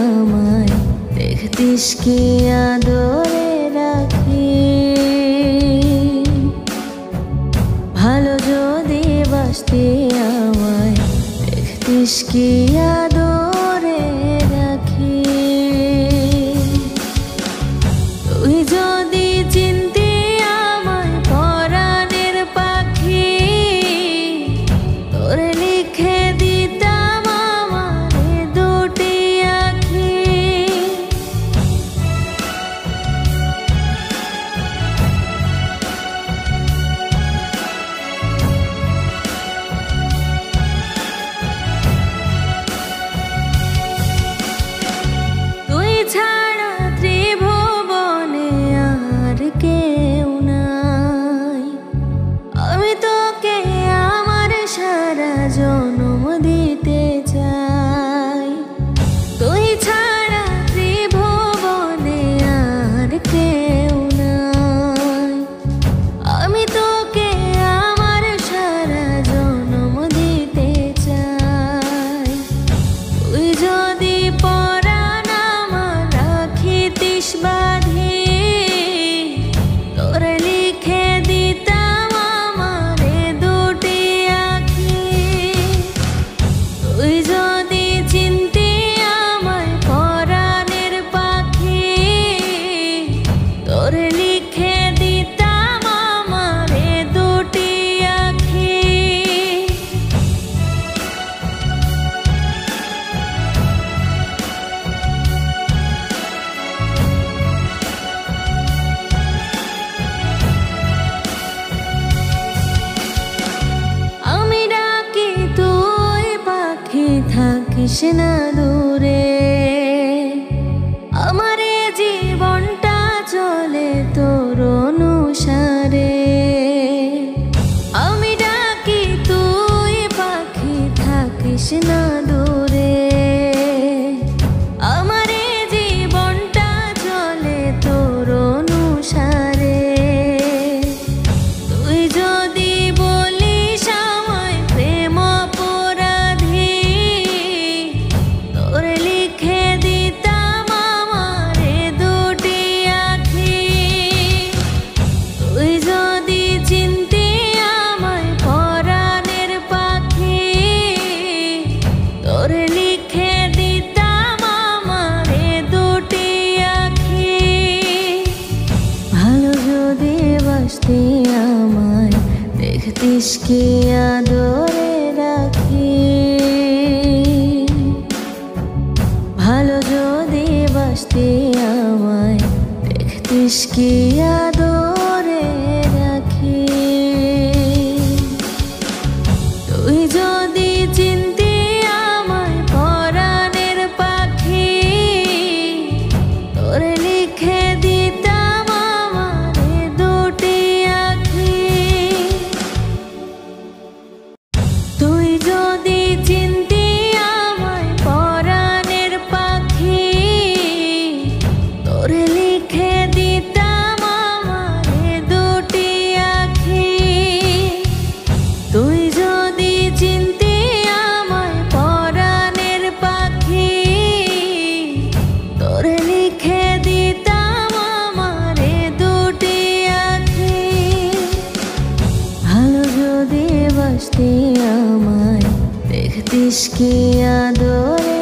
আমায় দেখতিস কি আদরে রাখি। ভালো যদি বাসতে আমায় দেখতিস কি আদরে রাখি। তুই যদি চিনতি আমায় পরাণের পাখি, তোরে লিখে দিতাম আমারে দুটি আঁখি। তুই ছাড়া ত্রিভুবনে আর কেউ নাই, আমি তোকে আমার সারা জনম দিতে চাই। তুই ছাড়া ত্রিভুবনে আর কেউ নাই, আমি তোকে আমার সারা জনম দিতে চাই। তুই যদি পরাণ আমার রাখিতিস বাঁধি, তোরে লিখে দিতাম আমারে দুটি আঁখি। তুই যদি চিনতি আমায় পরাণের পাখি, তোরে লিখে দিতাম আমারে দুটি আঁখি। আমি ডাকি তুই পাখি থাকিস না দূরে, আমার এ জীবনটা চলে তোর অনুসারে। আমি ডাকি তুই পাখি থাকিস না দূরে, আমার এ জীবনটা চলে তোর অনুসারে। তুই যদি বলিস আমায় প্রেম অপরাধী, তোরে লিখে দিতাম আমারে দুটি আঁখি। তুই যদি চিনতি আমায় পরাণের পাখি, তোরে লিখে দিতাম আমারে দুটি আঁখি। ভালো যদি বাসতে আমায় দেখতিস কি আদরে রাখি। ভালো যদি বাসতে আমায় দেখতিস কি আদরে রাখি। তুই যদি চিনতি আমায় পরাণের পাখি, তোরে লিখে দিতাম আমারে দুটি আঁখি। তুই যদি চিনতি আমায় পরাণের পাখি, তোরে লিখে দিতাম আমারে দুটি আঁখি। তুই যদি চিনতি আমায় পরাণের পাখি, তোরে লিখে দিতাম আমারে দুটি আঁখি। ভালো যদি বাসতে আমায় দেখতিস কি আদরে